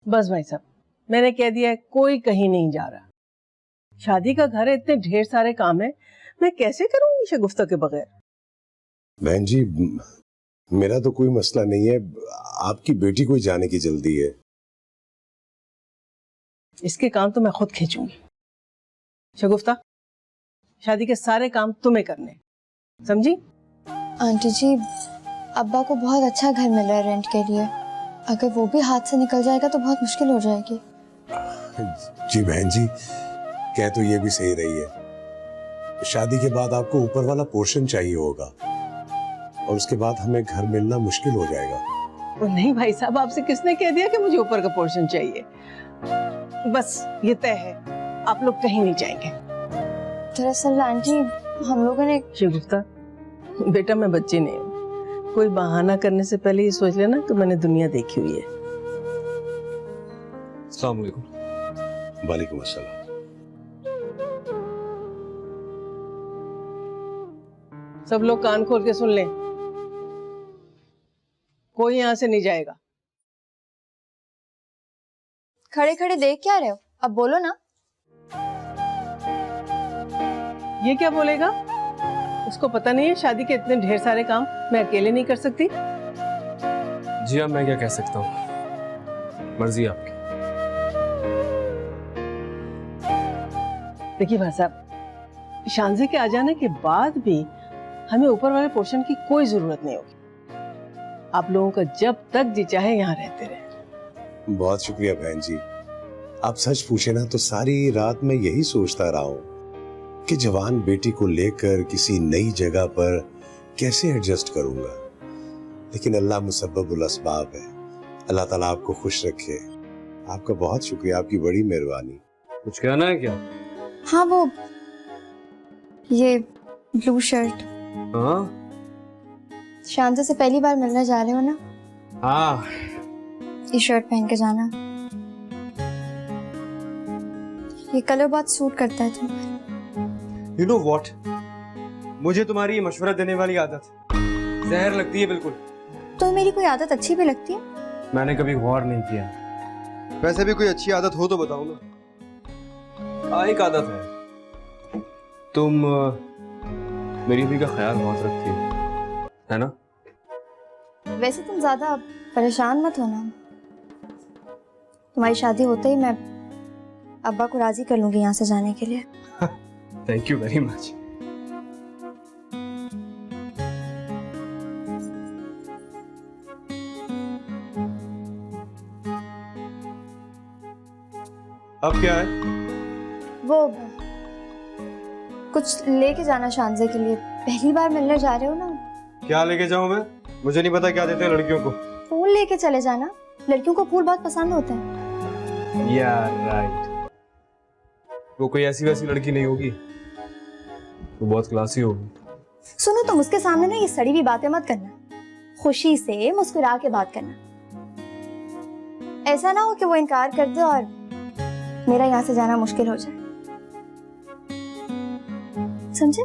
बस भाई साहब, मैंने कह दिया है, कोई कहीं नहीं जा रहा। शादी का घर है, इतने ढेर सारे काम है, मैं कैसे करूंगी शगुफ्ता के बगैर। बहन जी, मेरा तो कोई मसला नहीं है, आपकी बेटी को ही जाने की जल्दी है। इसके काम तो मैं खुद खींचूंगी। शगुफ्ता, शादी के सारे काम तुम्हें करने, समझी? आंटी जी, अब्बा को बहुत अच्छा घर मिल रहा है रेंट के लिए, अगर वो भी हाथ से निकल जाएगा तो बहुत मुश्किल हो जाएगी। जी बहन जी, कह तो ये भी सही रही है, शादी के बाद आपको ऊपर वाला पोर्शन चाहिए होगा और उसके बाद हमें घर मिलना मुश्किल हो जाएगा। नहीं भाई साहब, आपसे किसने कह दिया कि मुझे ऊपर का पोर्शन चाहिए? बस ये तय है, आप लोग कहीं नहीं जाएंगे। दरअसल आंटी, हम लोगों ने। शगुफ्ता बेटा, मैं बच्ची नहीं हूँ, कोई बहाना करने से पहले ये सोच लेना कि मैंने दुनिया देखी हुई है। अस्सलाम वालेकुम। वालेकुम अस्सलाम। सब लोग कान खोल के सुन लें, कोई यहां से नहीं जाएगा। खड़े खड़े देख क्या रहे हो, अब बोलो ना। ये क्या बोलेगा? उसको पता नहीं है शादी के इतने ढेर सारे काम मैं अकेले नहीं कर सकती। जी अब मैं क्या कह सकता हूँ, मर्जी आपकी। देखिए भाई साहब, शानजे के आ जाने के बाद भी हमें ऊपर वाले पोर्शन की कोई जरूरत नहीं होगी। आप लोगों का जब तक जी चाहे यहाँ रहते रहे। बहुत शुक्रिया बहन जी, आप सच पूछे ना तो सारी रात मैं यही सोचता रहा हूँ कि जवान बेटी को लेकर किसी नई जगह पर कैसे एडजस्ट करूंगा, लेकिन अल्लाह मुसब्बबुल अस्बाब है। अल्लाह ताला आपको खुश रखे। आपका बहुत शुक्रिया, आपकी बड़ी मेहरबानी। कुछ कहना है क्या? हाँ, वो ये ब्लू शर्ट। हाँ शांति से पहली बार मिलने जा रहे हो ना? हाँ, ये शर्ट पहन के जाना, ये कलर बहुत सूट करता है तुम। यू नो व्हाट, मुझे तुम्हारी ये मशवरा देने वाली आदत जहर लगती है बिल्कुल। तो मेरी कोई आदत अच्छी भी लगती है? मैंने कभी गौर नहीं किया। वैसे भी कोई अच्छी आदत हो तो बताओ ना। हाँ, एक आदत है, तुम मेरी भी का ख्याल बहुत रखती है ना? वैसे तुम ज्यादा परेशान मत होना, तुम्हारी शादी होते ही मैं अब्बा को राजी कर लूंगी यहाँ से जाने के लिए। Thank you very much. अब क्या है? वो कुछ लेके जाना शानजे के लिए, पहली बार मिलने जा रहे हो ना। क्या लेके जाऊं मैं? मुझे नहीं पता क्या देते हैं लड़कियों को। फूल लेके चले जाना, लड़कियों को फूल बहुत पसंद होते हैं। यार राइट, वो कोई ऐसी वैसी लड़की नहीं होगी, वो बहुत क्लासी होगी। सुनो, तुम उसके सामने ना ये सड़ी हुई बातें मत करना, खुशी से मुस्कुरा के बात करना। ऐसा ना हो कि वो इनकार कर दे और मेरा यहाँ से जाना मुश्किल हो जाए, समझे?